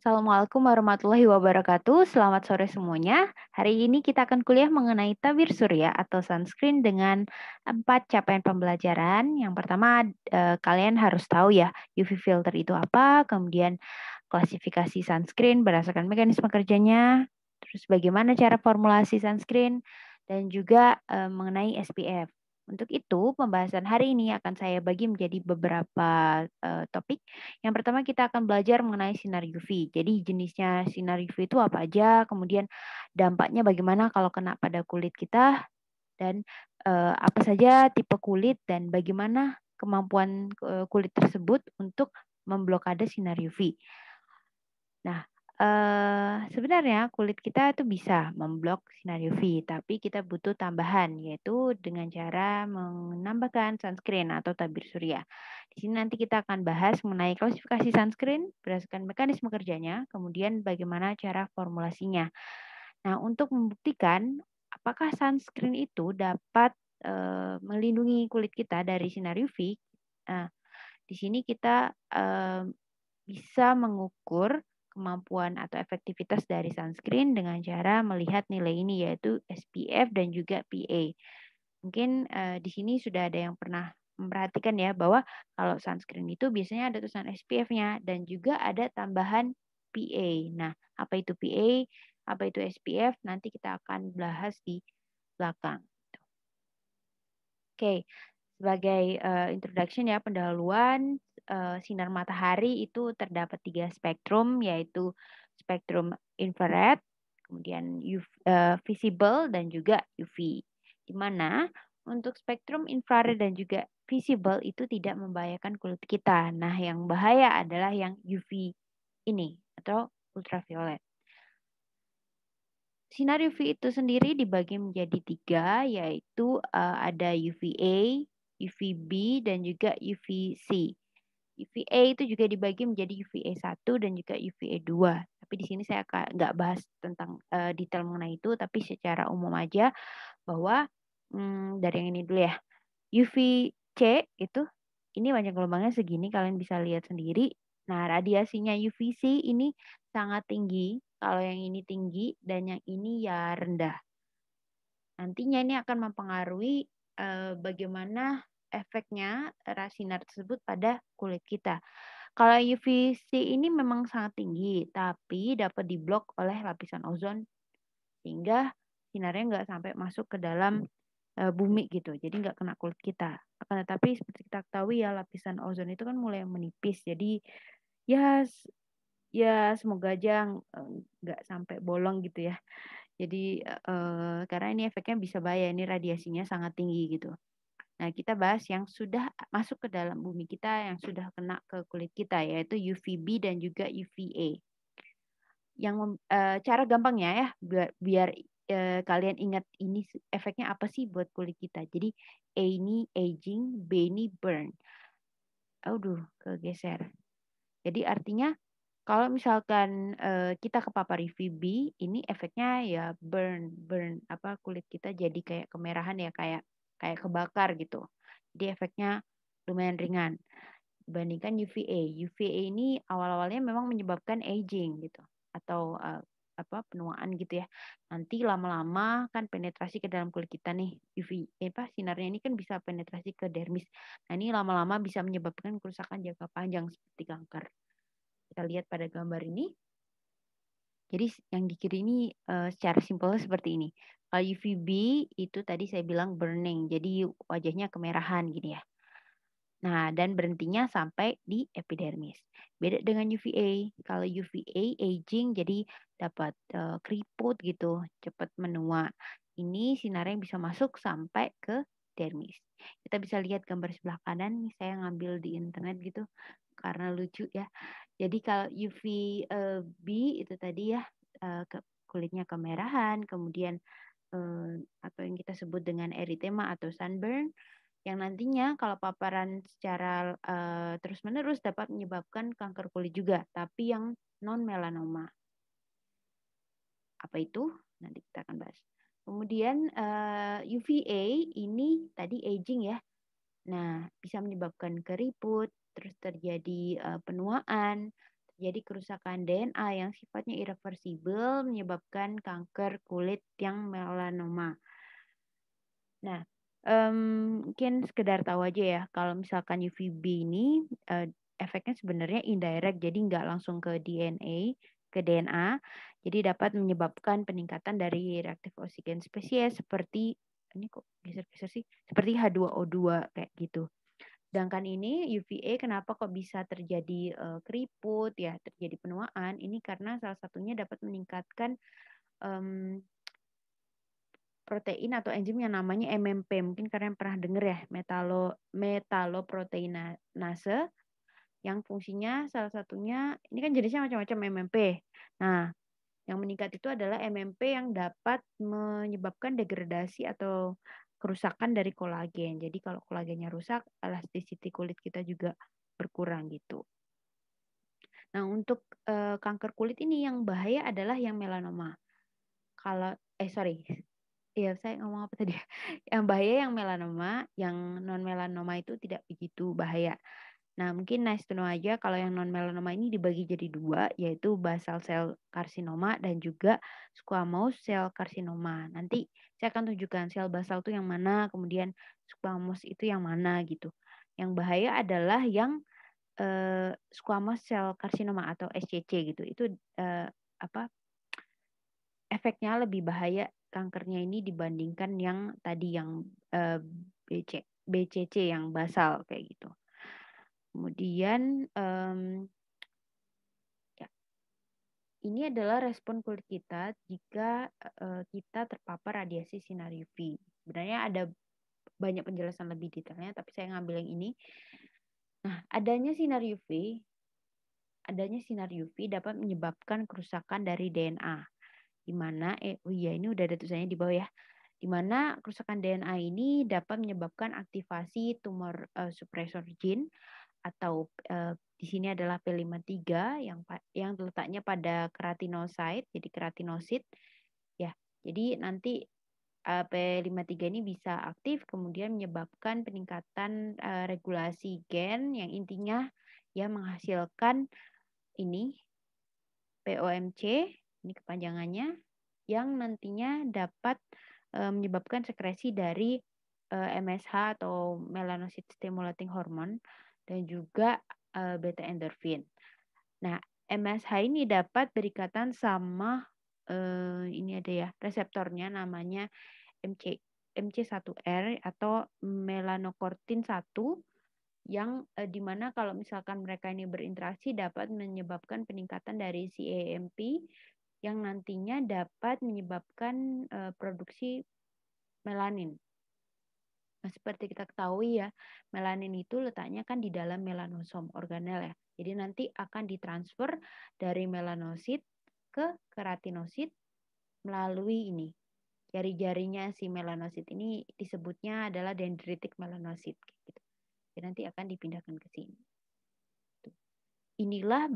Assalamualaikum warahmatullahi wabarakatuh. Selamat sore semuanya. Hari ini kita akan kuliah mengenai tabir surya atau sunscreen dengan 4 capaian pembelajaran. Yang pertama, kalian harus tahu ya, UV filter itu apa, kemudian klasifikasi sunscreen berdasarkan mekanisme kerjanya, terus bagaimana cara formulasi sunscreen, dan juga mengenai SPF. Untuk itu, pembahasan hari ini akan saya bagi menjadi beberapa topik. Yang pertama kita akan belajar mengenai sinar UV. Jadi jenisnya sinar UV itu apa aja, kemudian dampaknya bagaimana kalau kena pada kulit kita, dan apa saja tipe kulit dan bagaimana kemampuan kulit tersebut untuk memblokade sinar UV. Nah, sebenarnya kulit kita itu bisa memblok sinar UV, tapi kita butuh tambahan, yaitu dengan cara menambahkan sunscreen atau tabir surya. Di sini nanti kita akan bahas mengenai klasifikasi sunscreen berdasarkan mekanisme kerjanya, kemudian bagaimana cara formulasinya. Nah, untuk membuktikan apakah sunscreen itu dapat melindungi kulit kita dari sinar UV, nah, di sini kita bisa mengukur kemampuan atau efektivitas dari sunscreen dengan cara melihat nilai ini, yaitu SPF dan juga PA. Mungkin di sini sudah ada yang pernah memperhatikan ya bahwa kalau sunscreen itu biasanya ada tulisan SPF-nya dan juga ada tambahan PA. Nah, apa itu PA, apa itu SPF, nanti kita akan bahas di belakang. Oke, sebagai introduction ya, pendahuluan, sinar matahari itu terdapat 3 spektrum, yaitu spektrum infrared, kemudian visible, dan juga UV. Di mana untuk spektrum infrared dan juga visible itu tidak membahayakan kulit kita. Nah, yang bahaya adalah yang UV ini atau ultraviolet. Sinar UV itu sendiri dibagi menjadi 3, yaitu ada UVA, UVB, dan juga UVC. UVA itu juga dibagi menjadi UVA 1 dan juga UVA 2. Tapi di sini saya nggak bahas tentang detail mengenai itu, tapi secara umum aja bahwa dari yang ini dulu ya. UVC itu, ini wancang gelombangnya segini, kalian bisa lihat sendiri. Nah, radiasinya UVC ini sangat tinggi, kalau yang ini tinggi dan yang ini ya rendah. Nantinya ini akan mempengaruhi bagaimana efeknya sinar tersebut pada kulit kita. Kalau UVC ini memang sangat tinggi, tapi dapat diblok oleh lapisan ozon sehingga sinarnya nggak sampai masuk ke dalam bumi gitu, jadi nggak kena kulit kita. Akan tetapi seperti kita ketahui ya, lapisan ozon itu kan mulai menipis, jadi ya ya semoga aja nggak sampai bolong gitu ya. Jadi karena ini efeknya bisa bahaya, ini radiasinya sangat tinggi gitu. Nah, kita bahas yang sudah masuk ke dalam bumi kita, yang sudah kena ke kulit kita, yaitu UVB dan juga UVA. Cara gampangnya ya, biar kalian ingat ini efeknya apa sih buat kulit kita. Jadi A ini aging, B ini burn. Aduh, kegeser. Jadi artinya kalau misalkan kita kepapar UVB, ini efeknya ya burn apa, kulit kita jadi kayak kemerahan ya, kayak kayak kebakar gitu. Jadi efeknya lumayan ringan dibandingkan UVA. UVA ini awal-awalnya memang menyebabkan aging gitu atau apa, penuaan gitu ya. Nanti lama-lama kan penetrasi ke dalam kulit kita nih, apa, sinarnya ini kan bisa penetrasi ke dermis. Nah, ini lama-lama bisa menyebabkan kerusakan jangka panjang seperti kanker. Kita lihat pada gambar ini. Jadi yang di kiri ini secara simpelnya seperti ini. Kalau UVB itu tadi saya bilang burning, jadi wajahnya kemerahan gini ya. Nah, dan berhentinya sampai di epidermis. Beda dengan UVA. Kalau UVA aging jadi dapat keriput gitu, cepat menua. Ini sinarnya bisa masuk sampai ke dermis. Kita bisa lihat gambar sebelah kanan, saya ngambil di internet gitu karena lucu ya. Jadi kalau UVB itu tadi ya, kulitnya kemerahan, kemudian atau yang kita sebut dengan eritema atau sunburn, yang nantinya kalau paparan secara terus-menerus dapat menyebabkan kanker kulit juga, tapi yang non melanoma. Apa itu? Nanti kita akan bahas. Kemudian UVA ini tadi aging ya. Nah, bisa menyebabkan keriput, terus terjadi penuaan, Jadi kerusakan DNA yang sifatnya irreversibel menyebabkan kanker kulit yang melanoma. Nah, mungkin sekedar tahu aja ya, kalau misalkan UVB ini efeknya sebenarnya indirect, jadi nggak langsung ke DNA, jadi dapat menyebabkan peningkatan dari reaktif oksigen spesies seperti ini kok geser-geser sih, seperti H2O2 kayak gitu. Sedangkan ini UVA kenapa kok bisa terjadi keriput ya, terjadi penuaan? Ini karena salah satunya dapat meningkatkan protein atau enzim yang namanya MMP. Mungkin kalian pernah dengar ya, metaloproteinase yang fungsinya salah satunya ini kan jenisnya macam-macam MMP. Nah, yang meningkat itu adalah MMP yang dapat menyebabkan degradasi atau kerusakan dari kolagen. Jadi kalau kolagennya rusak, elasticity kulit kita juga berkurang gitu. Nah, untuk kanker kulit ini yang bahaya adalah yang melanoma. Kalau sorry. Iya, saya ngomong apa tadi? Yang bahaya yang melanoma, yang non melanoma itu tidak begitu bahaya. Nah, mungkin nice to know aja kalau yang non melanoma ini dibagi jadi dua, yaitu basal cell carcinoma dan juga squamous cell carcinoma. Nanti saya akan tunjukkan sel basal itu yang mana, kemudian squamous itu yang mana gitu. Yang bahaya adalah yang squamous cell carcinoma atau SCC gitu. Itu apa? Efeknya lebih bahaya kankernya ini dibandingkan yang tadi yang BCC yang basal kayak gitu. Kemudian ya, ini adalah respon kulit kita jika kita terpapar radiasi sinar UV. Sebenarnya ada banyak penjelasan lebih detailnya, tapi saya ngambil yang ini. Nah, adanya sinar UV dapat menyebabkan kerusakan dari DNA. Di mana oh iya ini udah ada tulisannya di bawah ya. Di mana kerusakan DNA ini dapat menyebabkan aktivasi tumor suppressor gene atau di sini adalah P53 yang letaknya pada keratinosit, jadi keratinosit ya. Jadi nanti P53 ini bisa aktif kemudian menyebabkan peningkatan regulasi gen yang intinya ya menghasilkan ini POMC, ini kepanjangannya, yang nantinya dapat menyebabkan sekresi dari MSH atau melanocyte stimulating hormone dan juga beta endorfin. Nah, MSH ini dapat berikatan sama ini ada ya reseptornya namanya MC1R atau melanocortin 1 yang dimana kalau misalkan mereka ini berinteraksi dapat menyebabkan peningkatan dari CAMP yang nantinya dapat menyebabkan produksi melanin. Nah, seperti kita ketahui ya, melanin itu letaknya kan di dalam melanosom organel ya. Jadi nanti akan ditransfer dari melanosit ke keratinosit melalui ini. Jari-jarinya si melanosit ini disebutnya adalah dendritic melanosit. Gitu. Jadi nanti akan dipindahkan ke sini. Inilah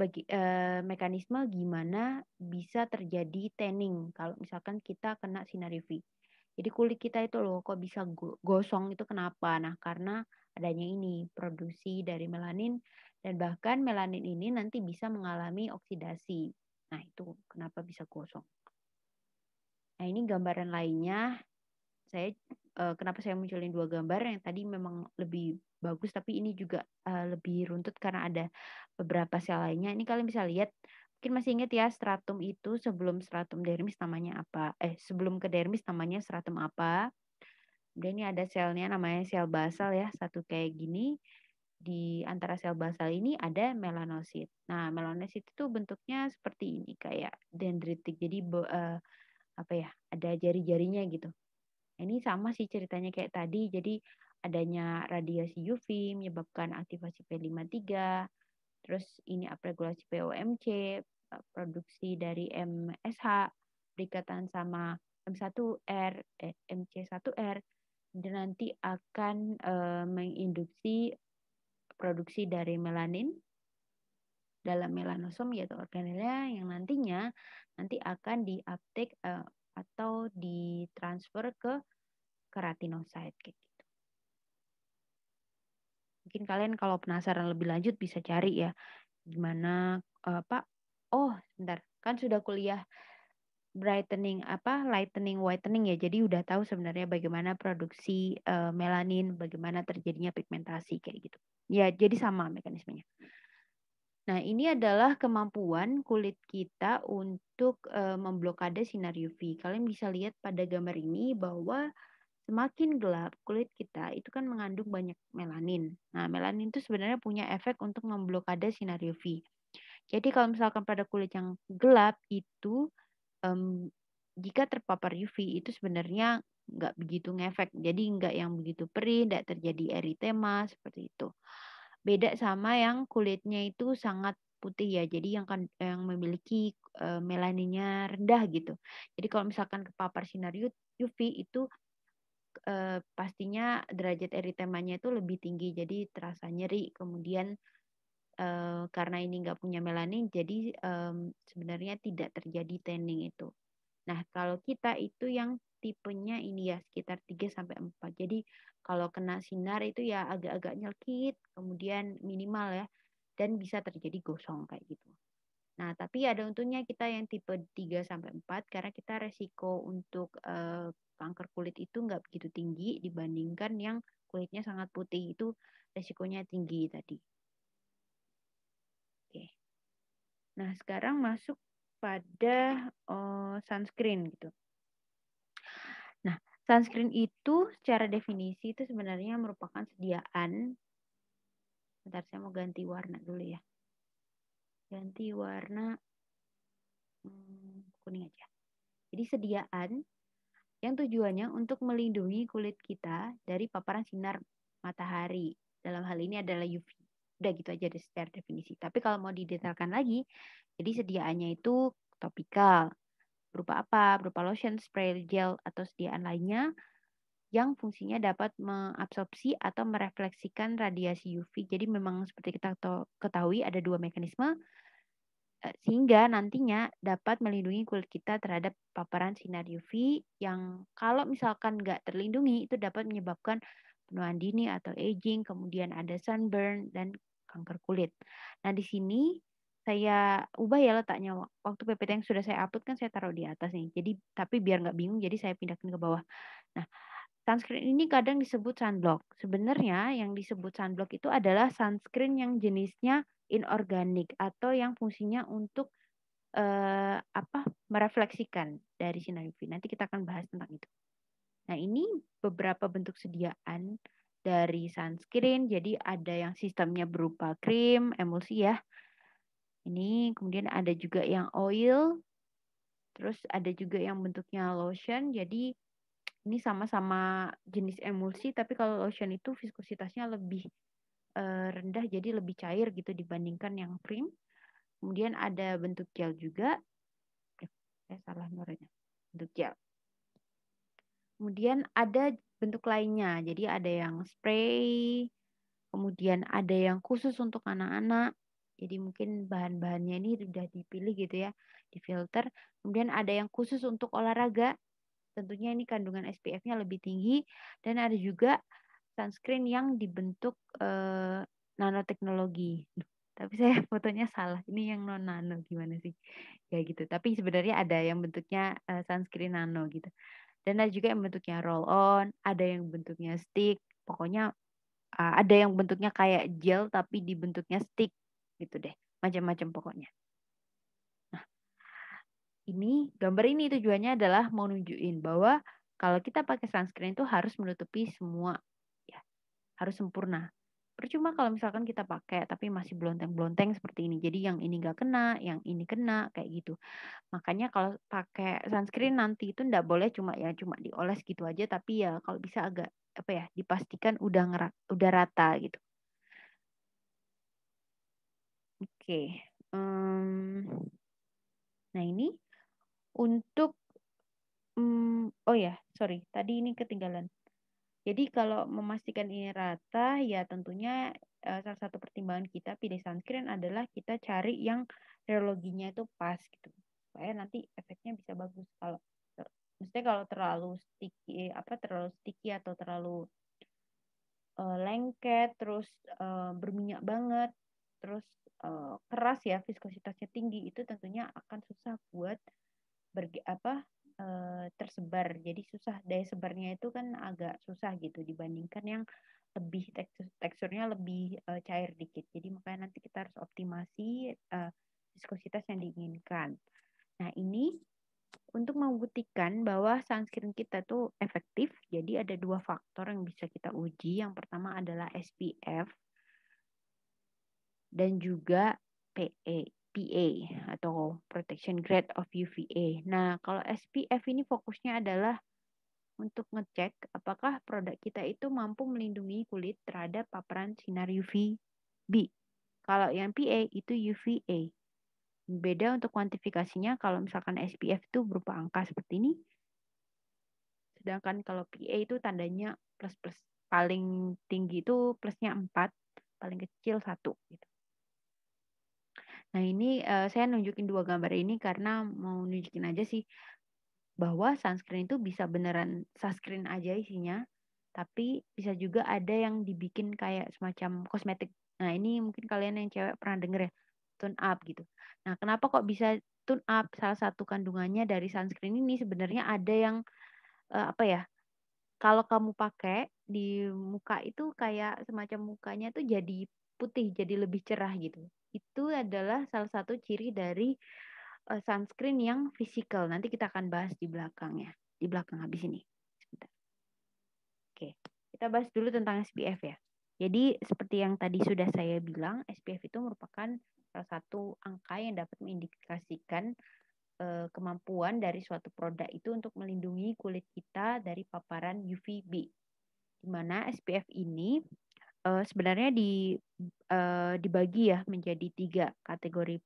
mekanisme gimana bisa terjadi tanning kalau misalkan kita kena sinar UV. Jadi kulit kita itu loh kok bisa gosong itu kenapa? Nah, karena adanya ini produksi dari melanin dan bahkan melanin ini nanti bisa mengalami oksidasi. Nah, itu kenapa bisa gosong. Nah, ini gambaran lainnya. Kenapa saya munculin dua gambar yang tadi memang lebih bagus tapi ini juga lebih runtut karena ada beberapa sel lainnya. Ini kalian bisa lihat, mungkin masih ingat ya stratum itu sebelum stratum dermis namanya apa? Sebelum ke dermis namanya stratum apa? Kemudian ini ada selnya namanya sel basal ya, satu kayak gini. Di antara sel basal ini ada melanosit. Nah, melanosit itu bentuknya seperti ini kayak dendritik. Jadi apa ya? Ada jari-jarinya gitu. Ini sama sih ceritanya kayak tadi. Jadi adanya radiasi UV menyebabkan aktivasi P53. Terus ini upregulasi POMC, produksi dari MSH, berikatan sama M1R, MC1R, dan nanti akan menginduksi produksi dari melanin dalam melanosom yaitu organelnya yang nantinya nanti akan diuptake atau ditransfer ke keratinosit kayak gitu. Mungkin kalian kalau penasaran lebih lanjut bisa cari ya gimana apa? Oh, sebentar. Kan sudah kuliah lightening, whitening ya. Jadi udah tahu sebenarnya bagaimana produksi melanin, bagaimana terjadinya pigmentasi kayak gitu. Ya, jadi sama mekanismenya. Nah, ini adalah kemampuan kulit kita untuk memblokade sinar UV. Kalian bisa lihat pada gambar ini bahwa semakin gelap kulit kita itu kan mengandung banyak melanin. Nah, melanin itu sebenarnya punya efek untuk memblokade sinar UV. Jadi kalau misalkan pada kulit yang gelap itu jika terpapar UV itu sebenarnya nggak begitu ngefek. Jadi nggak yang begitu perih, nggak terjadi eritema seperti itu. Beda sama yang kulitnya itu sangat putih ya. Jadi yang memiliki melaninnya rendah gitu. Jadi kalau misalkan kepapar sinar UV itu pastinya derajat eritemanya itu lebih tinggi. Jadi terasa nyeri. Kemudian karena ini nggak punya melanin, jadi sebenarnya tidak terjadi tanning itu. Nah, kalau kita itu yang tipenya ini ya sekitar 3-4. Jadi kalau kena sinar itu ya agak-agak nyelkit, kemudian minimal ya, dan bisa terjadi gosong kayak gitu. Nah, tapi ada untungnya kita yang tipe 3-4 karena kita resiko untuk kanker kulit itu nggak begitu tinggi dibandingkan yang kulitnya sangat putih itu resikonya tinggi tadi. Oke. Nah, sekarang masuk pada sunscreen gitu. Nah, sunscreen itu secara definisi itu sebenarnya merupakan sediaan. Bentar, saya mau ganti warna dulu ya. Ganti warna kuning aja. Jadi sediaan yang tujuannya untuk melindungi kulit kita dari paparan sinar matahari. Dalam hal ini adalah UV. Udah gitu aja secara definisi. Tapi kalau mau didetailkan lagi, jadi sediaannya itu topikal. Berupa apa? Berupa lotion, spray, gel, atau sediaan lainnya yang fungsinya dapat mengabsorpsi atau merefleksikan radiasi UV. Jadi memang seperti kita ketahui ada dua mekanisme sehingga nantinya dapat melindungi kulit kita terhadap paparan sinar UV yang kalau misalkan nggak terlindungi itu dapat menyebabkan penuaan dini atau aging, kemudian ada sunburn dan kanker kulit. Nah, di sini saya ubah ya letaknya. Waktu PPT yang sudah saya upload kan saya taruh di atas nih. Jadi tapi biar nggak bingung jadi saya pindahkan ke bawah. Nah, sunscreen ini kadang disebut sunblock. Sebenarnya yang disebut sunblock itu adalah sunscreen yang jenisnya inorganik atau yang fungsinya untuk merefleksikan dari sinar UV. Nanti kita akan bahas tentang itu. Nah, ini beberapa bentuk sediaan dari sunscreen. Jadi ada yang sistemnya berupa krim, emulsi ya. Ini kemudian ada juga yang oil, terus ada juga yang bentuknya lotion. Jadi ini sama-sama jenis emulsi, tapi kalau lotion itu viskositasnya lebih rendah, jadi lebih cair gitu dibandingkan yang krim. Kemudian ada bentuk gel juga. Saya salah nulisnya. Bentuk gel. Kemudian ada bentuk lainnya, jadi ada yang spray, kemudian ada yang khusus untuk anak-anak. Jadi mungkin bahan-bahannya ini sudah dipilih gitu ya, difilter. Kemudian ada yang khusus untuk olahraga. Tentunya ini kandungan SPF-nya lebih tinggi dan ada juga sunscreen yang dibentuk nanoteknologi. Tapi saya fotonya salah. Ini yang non nano gimana sih? Ya gitu. Tapi sebenarnya ada yang bentuknya sunscreen nano gitu. Dan ada juga yang bentuknya roll on, ada yang bentuknya stick. Pokoknya ada yang bentuknya kayak gel tapi di bentuknya stick gitu deh. Macam-macam pokoknya. Ini gambar ini tujuannya adalah mau nunjukin bahwa kalau kita pakai sunscreen itu harus menutupi semua ya, harus sempurna. Percuma kalau misalkan kita pakai tapi masih blonteng-blonteng seperti ini. Jadi yang ini nggak kena, yang ini kena kayak gitu. Makanya kalau pakai sunscreen nanti itu nggak boleh cuma dioles gitu aja tapi ya kalau bisa agak dipastikan udah rata gitu. Oke. Nah ini untuk oh ya, sorry, tadi ini ketinggalan. Jadi kalau memastikan ini rata, ya tentunya salah satu pertimbangan kita pilih sunscreen adalah kita cari yang reologinya itu pas gitu. Supaya nanti efeknya bisa bagus. Maksudnya kalau terlalu sticky atau terlalu lengket, terus berminyak banget, terus keras ya, viskositasnya tinggi, itu tentunya akan susah buat tersebar. Jadi susah, daya sebarnya itu kan agak susah gitu dibandingkan yang lebih teksturnya lebih cair dikit. Jadi makanya nanti kita harus optimasi viskositas yang diinginkan. Nah, ini untuk membuktikan bahwa sunscreen kita tuh efektif, jadi ada dua faktor yang bisa kita uji. Yang pertama adalah SPF dan juga PA atau Protection Grade of UVA. Nah, kalau SPF ini fokusnya adalah untuk ngecek apakah produk kita itu mampu melindungi kulit terhadap paparan sinar UVB. Kalau yang PA itu UVA. Beda untuk kuantifikasinya, kalau misalkan SPF itu berupa angka seperti ini, sedangkan kalau PA itu tandanya plus-plus. Paling tinggi itu plusnya 4, paling kecil 1 gitu. Nah, ini saya nunjukin dua gambar ini karena mau nunjukin aja sih bahwa sunscreen itu bisa beneran sunscreen aja isinya, tapi bisa juga ada yang dibikin kayak semacam kosmetik. Nah, ini mungkin kalian yang cewek pernah denger ya, tone up gitu. Nah, kenapa kok bisa tone up? Salah satu kandungannya dari sunscreen ini sebenarnya ada yang kalau kamu pakai di muka itu kayak semacam mukanya tuh jadi putih, jadi lebih cerah gitu. Itu adalah salah satu ciri dari sunscreen yang physical. Nanti kita akan bahas di belakang ya, di belakang habis ini. Sebentar. Oke, kita bahas dulu tentang SPF ya. Jadi seperti yang tadi sudah saya bilang, SPF itu merupakan salah satu angka yang dapat mengindikasikan kemampuan dari suatu produk itu untuk melindungi kulit kita dari paparan UVB. Di mana SPF ini sebenarnya dibagi ya menjadi 3 kategori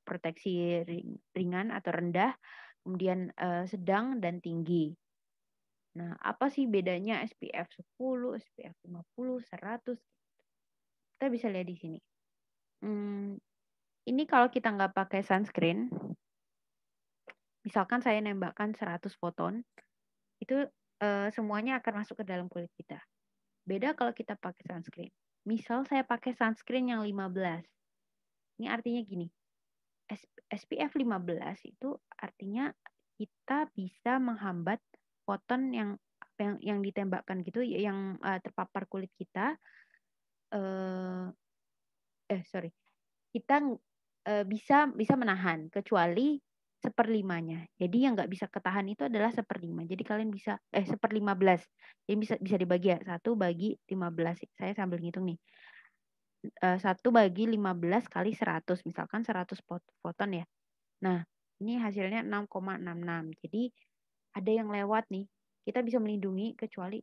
proteksi ringan atau rendah, kemudian sedang dan tinggi. Nah, apa sih bedanya SPF 10, SPF 50, 100? Kita bisa lihat di sini. Ini kalau kita nggak pakai sunscreen, misalkan saya nembakkan 100 foton, itu semuanya akan masuk ke dalam kulit kita. Beda kalau kita pakai sunscreen. Misal saya pakai sunscreen yang 15. Ini artinya gini, SPF 15 itu artinya kita bisa menghambat foton yang ditembakkan gitu, yang terpapar kulit kita. Kita bisa menahan kecuali 1/5-nya. Jadi yang nggak bisa ketahan itu adalah 1/5. Jadi kalian bisa 1/15. Jadi bisa dibagi ya, 1 bagi 15. Saya sambil ngitung nih. 1 bagi 15 kali 100, misalkan 100 foton ya. Nah, ini hasilnya 6,66. Jadi ada yang lewat nih. Kita bisa melindungi kecuali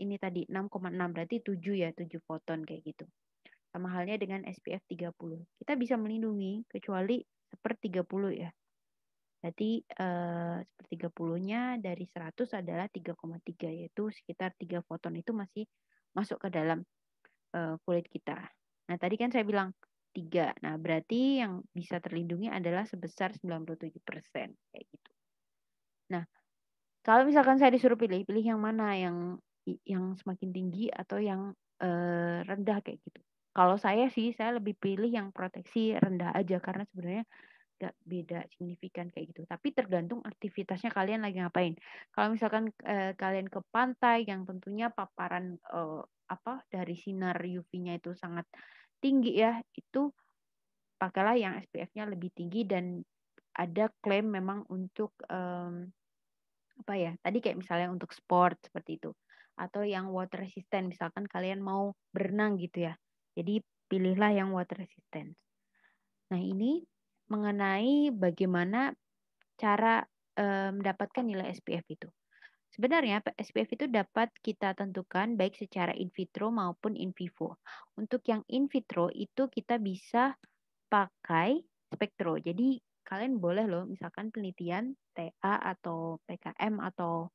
ini tadi 6,6, berarti 7 ya, 7 foton kayak gitu. Sama halnya dengan SPF 30. Kita bisa melindungi kecuali 1/30 ya. Berarti 1/30-nya dari 100 adalah 3,3, yaitu sekitar 3 foton itu masih masuk ke dalam kulit kita. Nah, tadi kan saya bilang 3. Nah, berarti yang bisa terlindungi adalah sebesar 97% kayak gitu. Nah, kalau misalkan saya disuruh pilih yang mana, yang semakin tinggi atau yang rendah kayak gitu. Kalau saya sih, saya lebih pilih yang proteksi rendah aja karena sebenarnya nggak beda signifikan kayak gitu. Tapi tergantung aktivitasnya kalian lagi ngapain. Kalau misalkan kalian ke pantai yang tentunya paparan dari sinar UV-nya itu sangat tinggi ya, itu pakailah yang SPF-nya lebih tinggi dan ada klaim memang untuk tadi kayak misalnya untuk sport seperti itu, atau yang water resistant, misalkan kalian mau berenang gitu ya, jadi pilihlah yang water resistant. Nah, ini mengenai bagaimana cara mendapatkan nilai SPF itu. Sebenarnya SPF itu dapat kita tentukan baik secara in vitro maupun in vivo. Untuk yang in vitro itu kita bisa pakai spektro. Jadi kalian boleh loh misalkan penelitian TA atau PKM atau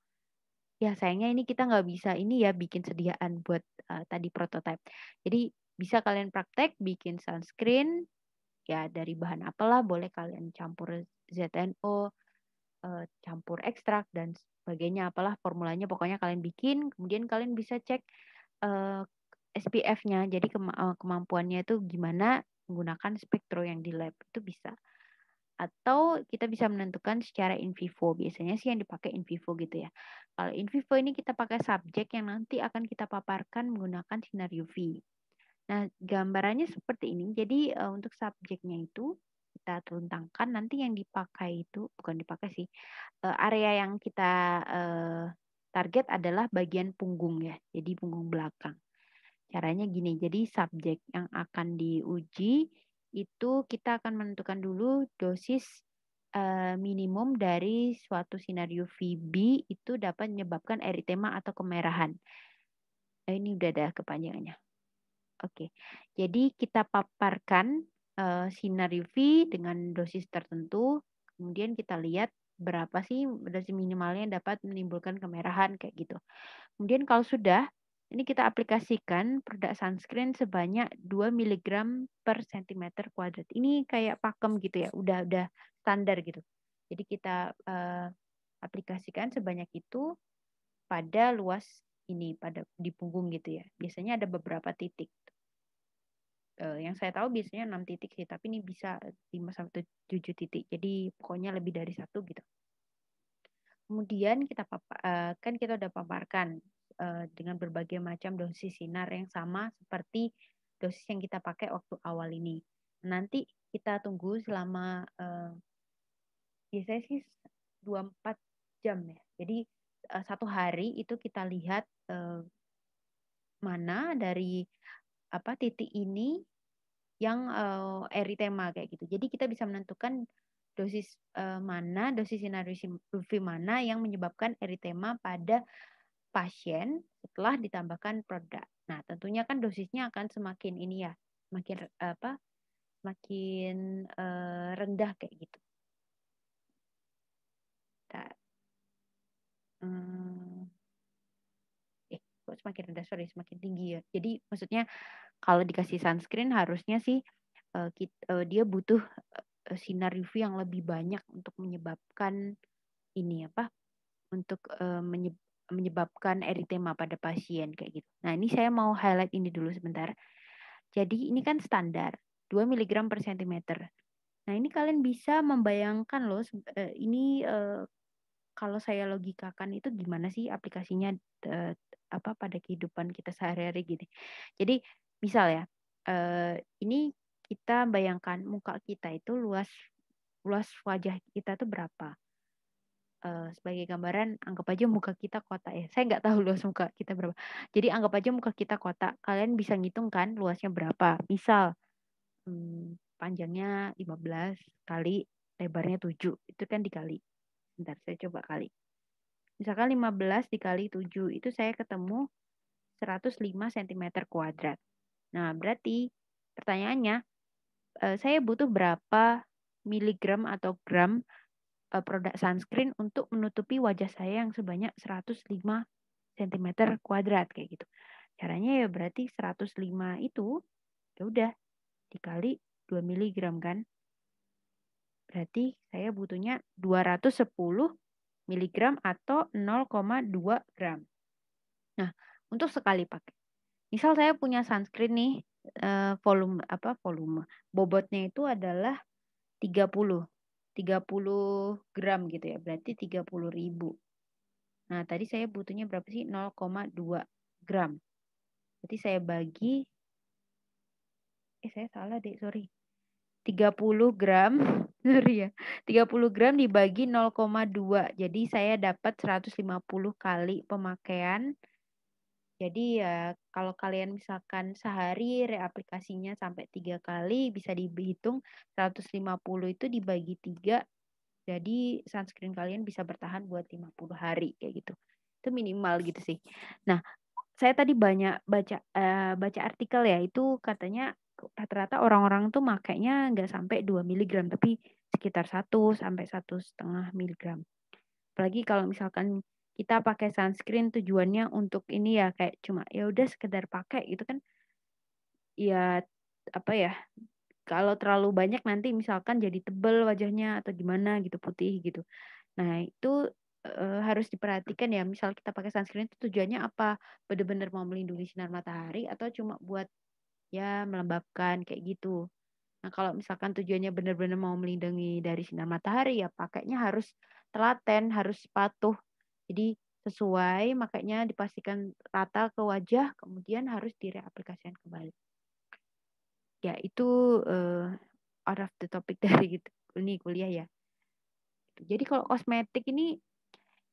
ya sayangnya ini kita nggak bisa ini ya bikin sediaan buat tadi prototype. Jadi bisa kalian praktek bikin sunscreen ya dari bahan apalah, boleh kalian campur ZNO, campur ekstrak dan sebagainya, apalah formulanya pokoknya kalian bikin, kemudian kalian bisa cek SPF-nya. Jadi kemampuannya itu gimana menggunakan spektro yang di lab itu bisa. Atau kita bisa menentukan secara in vivo. Biasanya sih yang dipakai in vivo gitu ya. Kalau in vivo ini kita pakai subjek yang nanti akan kita paparkan menggunakan sinar UV. Nah, gambarannya seperti ini. Jadi untuk subjeknya itu kita tuntangkan, nanti yang dipakai itu bukan dipakai sih. Area yang kita target adalah bagian punggung ya. Jadi punggung belakang. Caranya gini, jadi subjek yang akan diuji itu kita akan menentukan dulu dosis minimum dari suatu sinar UVB itu dapat menyebabkan eritema atau kemerahan. Ini udah ada kepanjangannya. Oke, jadi kita paparkan sinar UV dengan dosis tertentu, kemudian kita lihat berapa sih dosis minimalnya yang dapat menimbulkan kemerahan kayak gitu. Kemudian kalau sudah, ini kita aplikasikan produk sunscreen sebanyak 2 mg per centimeter kuadrat. Ini kayak pakem gitu ya, udah standar gitu. Jadi kita aplikasikan sebanyak itu pada luas ini, pada di punggung gitu ya. Biasanya ada beberapa titik. Yang saya tahu biasanya 6 titik sih, tapi ini bisa 5 sampai 7 titik. Jadi pokoknya lebih dari 1 gitu. Kemudian kan kita udah paparkan dengan berbagai macam dosis sinar yang sama seperti dosis yang kita pakai waktu awal ini. Nanti kita tunggu selama biasanya sih 24 jam ya. Jadi 1 hari itu kita lihat mana dari titik ini yang eritema kayak gitu. Jadi kita bisa menentukan dosis dosis sinar UV mana yang menyebabkan eritema pada pasien setelah ditambahkan produk. Nah, tentunya kan dosisnya akan semakin ini ya, semakin rendah kayak gitu. Kok semakin rendah, semakin tinggi ya. Jadi maksudnya kalau dikasih sunscreen harusnya sih dia butuh sinar UV yang lebih banyak untuk menyebabkan ini untuk menyebabkan eritema pada pasien kayak gitu. Nah, ini saya mau highlight ini dulu sebentar. Jadi ini kan standar 2 mg per centimeter. Nah, ini kalian bisa membayangkan loh ini kalau saya logikakan itu gimana sih aplikasinya pada kehidupan kita sehari-hari gini. Jadi misal ya, ini kita bayangkan muka kita itu luas wajah kita tuh berapa. Sebagai gambaran, anggap aja muka kita kotak ya. Saya nggak tahu luas muka kita berapa. Jadi anggap aja muka kita kotak. Kalian bisa ngitung kan luasnya berapa. Misal panjangnya 15 kali lebarnya 7. Itu kan dikali. Bentar, saya coba kali. Misalkan 15 dikali 7 itu saya ketemu 105 cm kuadrat. Nah, berarti pertanyaannya, saya butuh berapa miligram atau gram produk sunscreen untuk menutupi wajah saya yang sebanyak 105 cm kuadrat kayak gitu. Caranya ya berarti 105 itu ya udah dikali 2 miligram kan. Berarti saya butuhnya 210 miligram atau 0,2 gram. Nah, untuk sekali pakai. Misal saya punya sunscreen nih, volume bobotnya itu adalah 30 gram gitu ya. Berarti 30.000. Nah, tadi saya butuhnya berapa sih? 0,2 gram. Berarti saya bagi saya salah deh, sorry. 30 gram, sorry ya. 30 gram dibagi 0,2. Jadi saya dapat 150 kali pemakaian. Jadi ya kalau kalian misalkan sehari reaplikasinya sampai 3 kali bisa dihitung 150 itu dibagi 3. Jadi sunscreen kalian bisa bertahan buat 50 hari kayak gitu. Itu minimal gitu sih. Nah, saya tadi banyak baca artikel ya, itu katanya rata-rata orang-orang tuh makainya nggak sampai 2 mg tapi sekitar 1 sampai 1,5 mg. Apalagi kalau misalkan kita pakai sunscreen tujuannya untuk ini ya kayak cuma ya udah sekedar pakai gitu kan. Ya kalau terlalu banyak nanti misalkan jadi tebel wajahnya atau gimana gitu, putih gitu. Nah, itu harus diperhatikan ya, misal kita pakai sunscreen itu tujuannya apa? Benar-benar mau melindungi sinar matahari atau cuma buat ya melembabkan kayak gitu. Nah, kalau misalkan tujuannya benar-benar mau melindungi dari sinar matahari ya pakainya harus telaten, harus patuh. Jadi sesuai, makanya dipastikan rata ke wajah, kemudian harus direaplikasikan kembali. Ya, itu out of the topic dari gitu. Ini kuliah ya. Jadi kalau kosmetik ini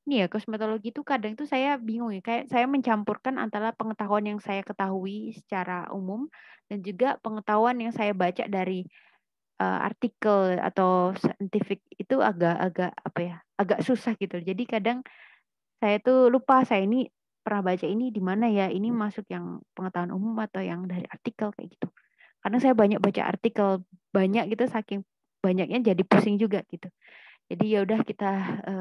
ya kosmetologi itu kadang itu saya bingung ya, kayak saya mencampurkan antara pengetahuan yang saya ketahui secara umum dan juga pengetahuan yang saya baca dari artikel atau scientific itu agak-agak apa ya, agak susah gitu. Jadi kadang saya tuh lupa saya ini pernah baca ini di mana ya, ini masuk yang pengetahuan umum atau yang dari artikel kayak gitu. Karena saya banyak baca artikel, banyak gitu saking banyaknya jadi pusing juga gitu. Jadi ya udah kita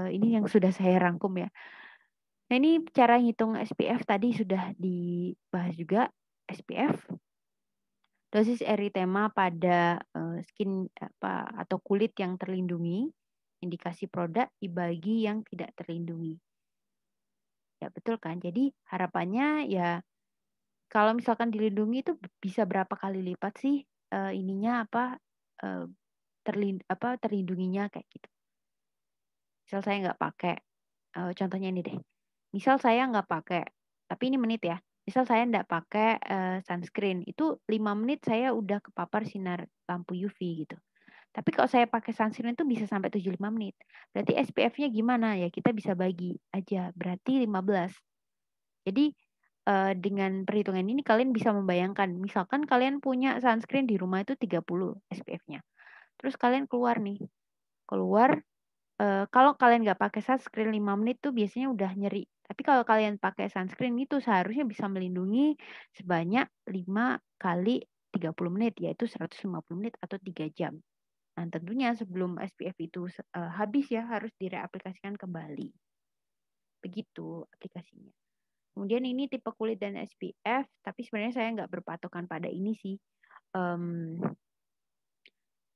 ini yang sudah saya rangkum ya. Nah, ini cara ngitung SPF tadi sudah dibahas juga. SPF dosis eritema pada skin apa atau kulit yang terlindungi, indikasi produk dibagi yang tidak terlindungi. Ya betul kan? Jadi harapannya ya kalau misalkan dilindungi itu bisa berapa kali lipat sih ininya apa eh, terlindunginya kayak gitu. Misal saya nggak pakai, contohnya ini deh. Misal saya nggak pakai, tapi ini menit ya. Misal saya nggak pakai sunscreen, itu 5 menit saya udah kepapar sinar lampu UV gitu. Tapi kalau saya pakai sunscreen itu bisa sampai 75 menit. Berarti SPF-nya gimana ya? Kita bisa bagi aja. Berarti 15. Jadi dengan perhitungan ini kalian bisa membayangkan, misalkan kalian punya sunscreen di rumah itu 30 SPF-nya. Terus kalian keluar nih, keluar kalau kalian nggak pakai sunscreen 5 menit tuh biasanya udah nyeri. Tapi kalau kalian pakai sunscreen itu seharusnya bisa melindungi sebanyak 5 kali 30 menit, yaitu 150 menit atau 3 jam. Nah, tentunya sebelum SPF itu habis ya harus direaplikasikan kembali. Begitu aplikasinya. Kemudian ini tipe kulit dan SPF, tapi sebenarnya saya nggak berpatokan pada ini sih. Um,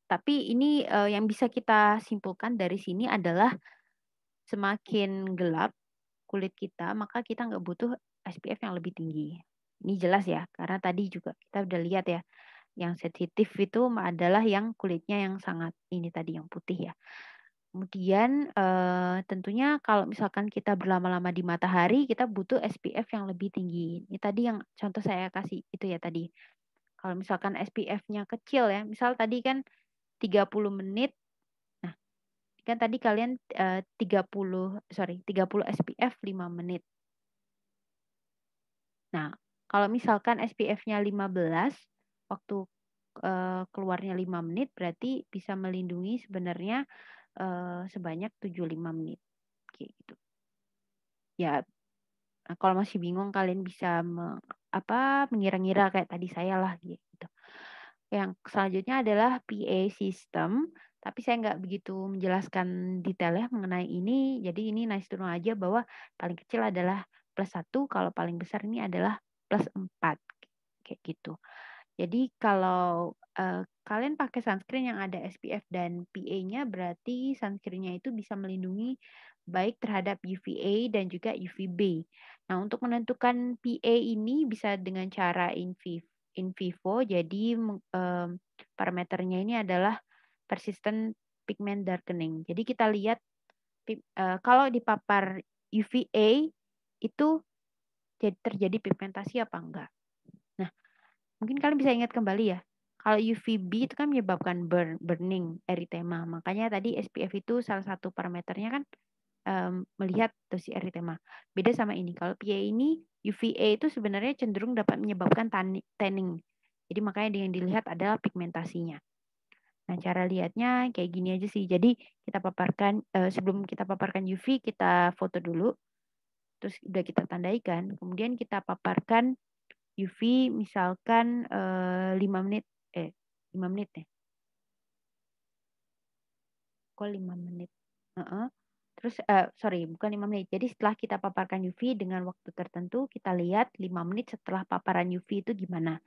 tapi ini yang bisa kita simpulkan dari sini adalah semakin gelap kulit kita, maka kita nggak butuh SPF yang lebih tinggi. Ini jelas ya, karena tadi juga kita udah lihat ya, yang sensitif itu adalah yang kulitnya yang sangat ini tadi yang putih ya. Kemudian tentunya kalau misalkan kita berlama-lama di matahari, kita butuh SPF yang lebih tinggi. Ini tadi yang contoh saya kasih itu ya tadi. Kalau misalkan SPF-nya kecil ya, misal tadi kan 30 menit. Nah, kan tadi kalian 30 SPF 5 menit. Nah, kalau misalkan SPF-nya 15, waktu keluarnya 5 menit, berarti bisa melindungi sebenarnya sebanyak 75 menit. Kayak gitu. Ya, kalau masih bingung kalian bisa mengira-ngira kayak tadi saya lah gitu. Yang selanjutnya adalah PA system, tapi saya nggak begitu menjelaskan detail ya mengenai ini. Jadi ini nice to know aja bahwa paling kecil adalah +1, kalau paling besar ini adalah +4 kayak gitu. Jadi kalau kalian pakai sunscreen yang ada SPF dan PA-nya, berarti sunscreen-nya itu bisa melindungi baik terhadap UVA dan juga UVB. Nah, untuk menentukan PA ini bisa dengan cara in vivo. Jadi parameternya ini adalah persistent pigment darkening. Jadi kita lihat kalau dipapar UVA itu terjadi pigmentasi apa enggak. Nah, mungkin kalian bisa ingat kembali ya. Kalau UVB itu kan menyebabkan burning, eritema. Makanya tadi SPF itu salah satu parameternya kan melihat dosis eritema. Beda sama ini. Kalau PA ini, UVA itu sebenarnya cenderung dapat menyebabkan tanning. Jadi makanya yang dilihat adalah pigmentasinya. Nah, cara lihatnya kayak gini aja sih. Jadi kita paparkan, sebelum kita paparkan UV, kita foto dulu. Terus udah kita tandaikan. Kemudian kita paparkan UV misalkan 5 menit 5 menit ya. Kok 5 menit? Terus sorry, bukan 5 menit. Jadi setelah kita paparkan UV dengan waktu tertentu, kita lihat 5 menit setelah paparan UV itu gimana.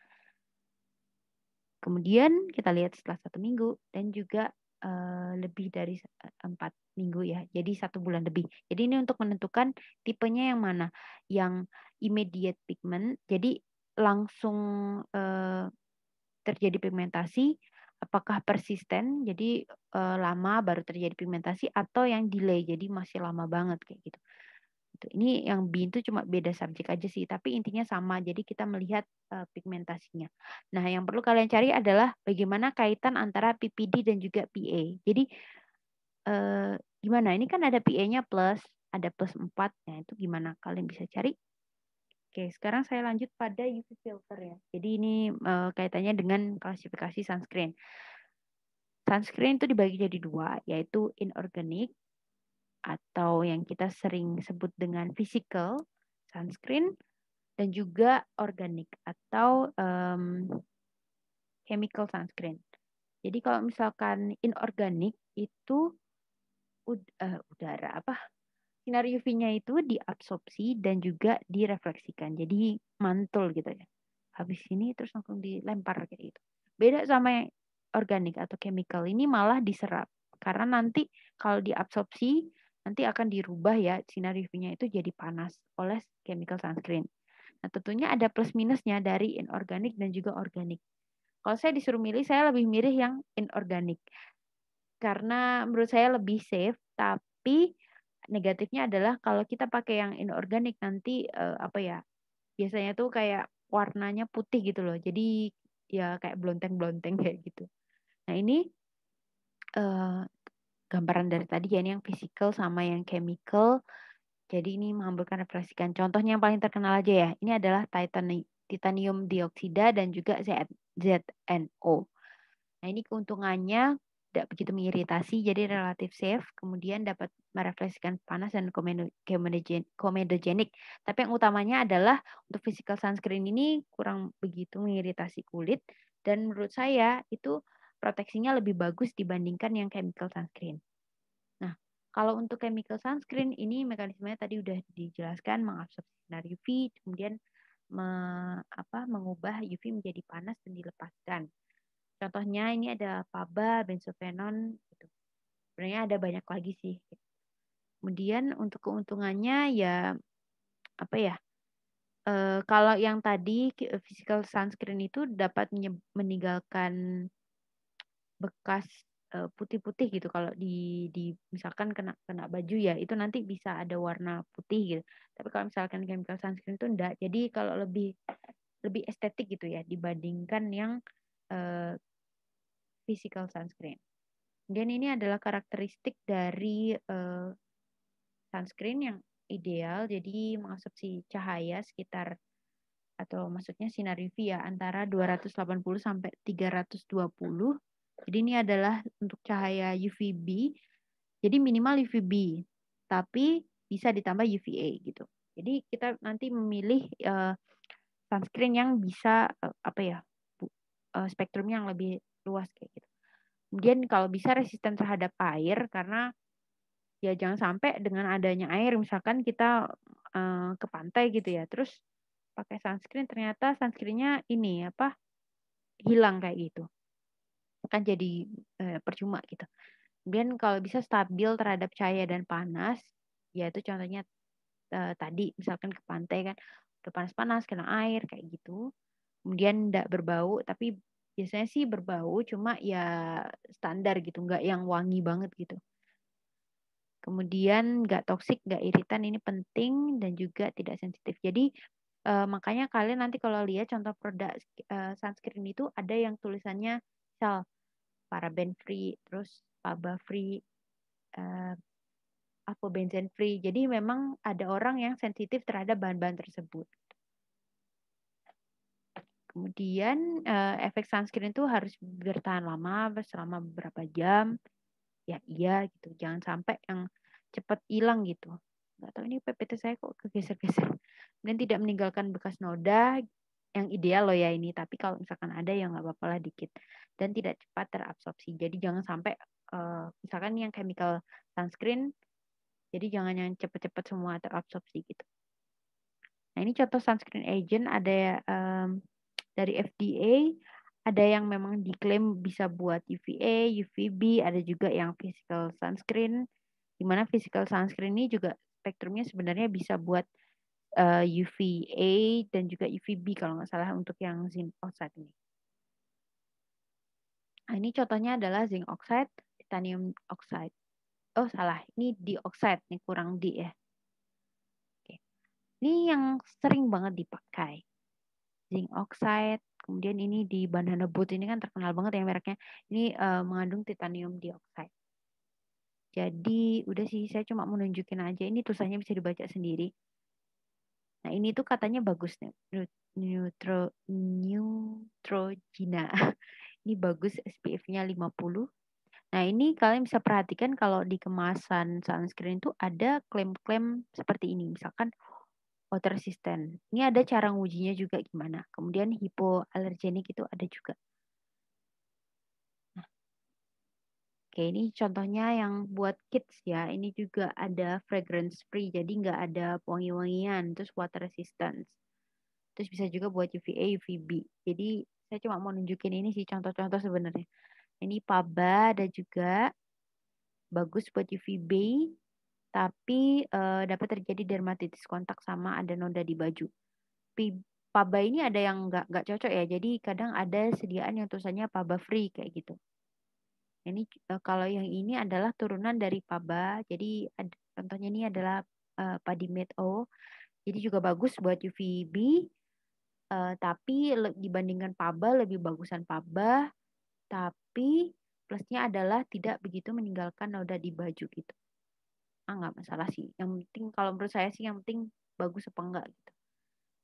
Kemudian kita lihat setelah 1 minggu dan juga lebih dari 4 minggu ya. Jadi 1 bulan lebih. Jadi ini untuk menentukan tipenya yang mana. Yang immediate pigment, jadi langsung terjadi pigmentasi, apakah persisten, jadi lama baru terjadi pigmentasi, atau yang delay, jadi masih lama banget kayak gitu. Ini yang B itu cuma beda subjek aja sih, tapi intinya sama. Jadi kita melihat pigmentasinya. Nah, yang perlu kalian cari adalah bagaimana kaitan antara PPD dan juga PA. Jadi gimana? Ini kan ada PA-nya plus, ada plus 4. Nah, itu gimana? Kalian bisa cari. Oke, sekarang saya lanjut pada UV filter ya. Jadi ini kaitannya dengan klasifikasi sunscreen. Sunscreen itu dibagi jadi 2, yaitu inorganic atau yang kita sering sebut dengan physical sunscreen, dan juga organic atau chemical sunscreen. Jadi kalau misalkan inorganic itu udara sinar UV-nya itu diabsorpsi dan juga direfleksikan. Jadi mantul gitu ya. Habis ini terus langsung dilempar kayak gitu. Beda sama yang organik atau chemical, ini malah diserap. Karena nanti kalau diabsorpsi nanti akan dirubah ya sinar UV-nya itu jadi panas oleh chemical sunscreen. Nah, tentunya ada plus minusnya dari inorganic dan juga organik. Kalau saya disuruh milih, saya lebih milih yang inorganic. Karena menurut saya lebih safe, tapi negatifnya adalah kalau kita pakai yang inorganic nanti biasanya tuh kayak warnanya putih gitu loh. Jadi ya kayak blonteng-blonteng kayak gitu. Nah, ini gambaran dari tadi ya, ini yang physical sama yang chemical. Jadi ini menghamburkan refleksikan. Contohnya yang paling terkenal aja ya. Ini adalah titanium dioksida dan juga ZNO. Nah, ini keuntungannya tidak begitu mengiritasi, jadi relatif safe. Kemudian dapat merefleksikan panas dan komedogenik. Tapi yang utamanya adalah untuk physical sunscreen ini kurang begitu mengiritasi kulit. Dan menurut saya itu proteksinya lebih bagus dibandingkan yang chemical sunscreen. Nah, kalau untuk chemical sunscreen ini mekanismenya tadi udah dijelaskan, mengabsorpsi sinar UV, kemudian mengubah UV menjadi panas dan dilepaskan. Contohnya ini ada PABA, benzophenon gitu. Sebenarnya ada banyak lagi sih. Kemudian untuk keuntungannya ya kalau yang tadi physical sunscreen itu dapat meninggalkan bekas putih-putih gitu kalau di misalkan kena baju ya, itu nanti bisa ada warna putih gitu. Tapi kalau misalkan chemical sunscreen itu enggak. Jadi kalau lebih estetik gitu ya dibandingkan yang physical sunscreen. Dan ini adalah karakteristik dari sunscreen yang ideal, jadi mengabsorpsi cahaya sekitar, atau maksudnya sinar UV ya, antara 280 sampai 320. Jadi ini adalah untuk cahaya UVB, jadi minimal UVB, tapi bisa ditambah UVA gitu. Jadi kita nanti memilih sunscreen yang bisa spektrumnya yang lebih luas kayak gitu. Kemudian kalau bisa resisten terhadap air, karena ya jangan sampai dengan adanya air, misalkan kita ke pantai gitu ya, terus pakai sunscreen ternyata sunscreennya ini hilang kayak gitu, kan jadi percuma gitu. Kemudian kalau bisa stabil terhadap cahaya dan panas, yaitu contohnya tadi misalkan ke pantai kan udah panas-panas kena air kayak gitu. Kemudian tidak berbau, tapi biasanya sih berbau, cuma ya standar gitu, nggak yang wangi banget gitu. Kemudian nggak toksik, nggak iritan, ini penting, dan juga tidak sensitif. Jadi makanya kalian nanti kalau lihat contoh produk sunscreen itu ada yang tulisannya misal paraben free, terus PABA free, benzen free. Jadi memang ada orang yang sensitif terhadap bahan-bahan tersebut. Kemudian efek sunscreen itu harus bertahan lama, selama beberapa jam. Ya iya gitu, jangan sampai yang cepat hilang gitu. Nggak tahu ini PPT saya kok kegeser-geser. Dan tidak meninggalkan bekas noda, yang ideal loh ya ini. Tapi kalau misalkan ada ya nggak apa-apa lah dikit. Dan tidak cepat terabsorpsi. Jadi jangan sampai misalkan yang chemical sunscreen, jadi jangan yang cepat-cepat semua terabsorpsi gitu. Nah, ini contoh sunscreen agent ada dari FDA, Ada yang memang diklaim bisa buat UVA, UVB, ada juga yang physical sunscreen, di mana physical sunscreen ini juga spektrumnya sebenarnya bisa buat UVA dan juga UVB kalau nggak salah untuk yang zinc oxide ini. Nah, ini contohnya adalah zinc oxide, titanium oxide. Oh, salah. Ini dioxide, nih kurang di ya. Oke. Ini yang sering banget dipakai. Zinc oxide, kemudian ini di banana boat ini kan terkenal banget ya mereknya. Ini mengandung titanium dioxide. Jadi udah sih, saya cuma mau nunjukin aja. Ini tulisannya bisa dibaca sendiri. Nah ini tuh katanya bagus nih. Neutrogena. Ini bagus SPF-nya 50. Nah ini kalian bisa perhatikan kalau di kemasan sunscreen itu ada klaim-klaim seperti ini. Misalkan water resistant. Ini ada cara ngujinya juga gimana. Kemudian hypoallergenic itu ada juga. Nah, oke, ini contohnya yang buat kids ya. Ini juga ada fragrance free, jadi nggak ada wangi-wangian. Terus water resistance. Terus bisa juga buat UVA, UVB. Jadi saya cuma mau nunjukin ini sih contoh-contoh sebenarnya. Ini PABA ada juga. Bagus buat UVB. Tapi dapat terjadi dermatitis kontak sama ada noda di baju. Paba ini ada yang nggak cocok ya. Jadi kadang ada sediaan yang tulisannya Paba free kayak gitu. Ini kalau yang ini adalah turunan dari Paba. Jadi contohnya ini adalah Padimate O. Jadi juga bagus buat UVB. Tapi dibandingkan Paba lebih bagusan Paba. Tapi plusnya adalah tidak begitu meninggalkan noda di baju gitu. Nggak masalah sih. Yang penting kalau menurut saya sih yang penting bagus apa enggak gitu.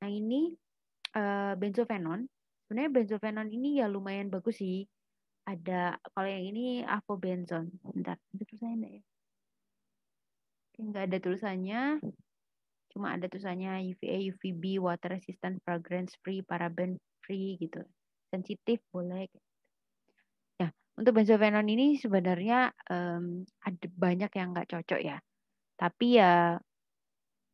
Nah ini benzofenon. Sebenarnya benzofenon ini ya lumayan bagus sih. Ada kalau yang ini avobenzone. Bentar, itu tulisannya enggak ya? Oke, nggak ada tulisannya. Cuma ada tulisannya UVA, UVB, water resistant, fragrance free, paraben free gitu. Sensitif boleh. Ya, untuk benzofenon ini sebenarnya ada banyak yang nggak cocok ya. Tapi ya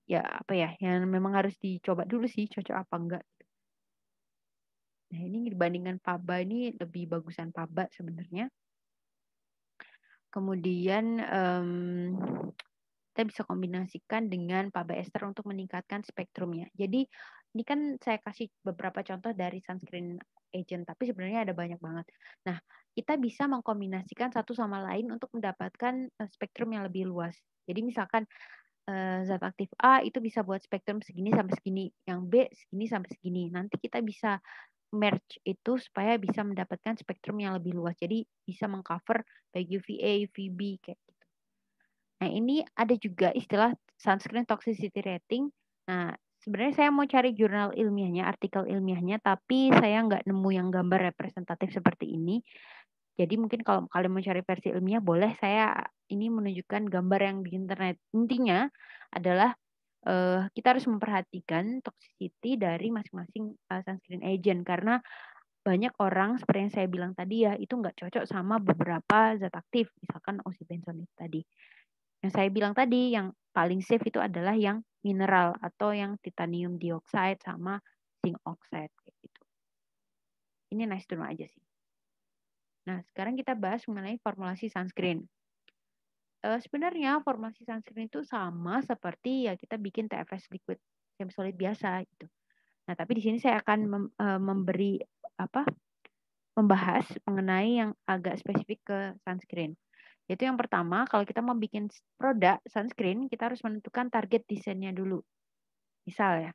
apa ya, yang memang harus dicoba dulu sih cocok apa enggak. Nah, ini dibandingkan Paba ini lebih bagusan Paba sebenarnya. Kemudian kita bisa kombinasikan dengan Paba ester untuk meningkatkan spektrumnya. Jadi ini kan saya kasih beberapa contoh dari sunscreen agent, tapi sebenarnya ada banyak banget. Nah, kita bisa mengkombinasikan satu sama lain untuk mendapatkan spektrum yang lebih luas. Jadi misalkan zat aktif A itu bisa buat spektrum segini sampai segini, yang B segini sampai segini. Nanti kita bisa merge itu supaya bisa mendapatkan spektrum yang lebih luas. Jadi bisa mengcover baik UVA, UVB kayak gitu. Nah, ini ada juga istilah sunscreen toxicity rating. Nah, sebenarnya saya mau cari jurnal ilmiahnya, artikel ilmiahnya, tapi saya nggak nemu yang gambar representatif seperti ini. Jadi mungkin kalau kalian mau cari versi ilmiah, boleh saya ini menunjukkan gambar yang di internet. Intinya adalah kita harus memperhatikan toxicity dari masing-masing sunscreen agent karena banyak orang seperti yang saya bilang tadi ya itu nggak cocok sama beberapa zat aktif misalkan oxybenzone tadi. Yang saya bilang tadi yang paling safe itu adalah yang mineral atau yang titanium dioxide sama zinc oxide kayak gitu. Ini nice to know aja sih. Nah, sekarang kita bahas mengenai formulasi sunscreen. Sebenarnya formulasi sunscreen itu sama seperti ya kita bikin TFS liquid semi solid biasa gitu. Nah, tapi di sini saya akan memberi membahas mengenai yang agak spesifik ke sunscreen. Yaitu yang pertama, kalau kita mau bikin produk sunscreen, kita harus menentukan target desainnya dulu. Misal ya,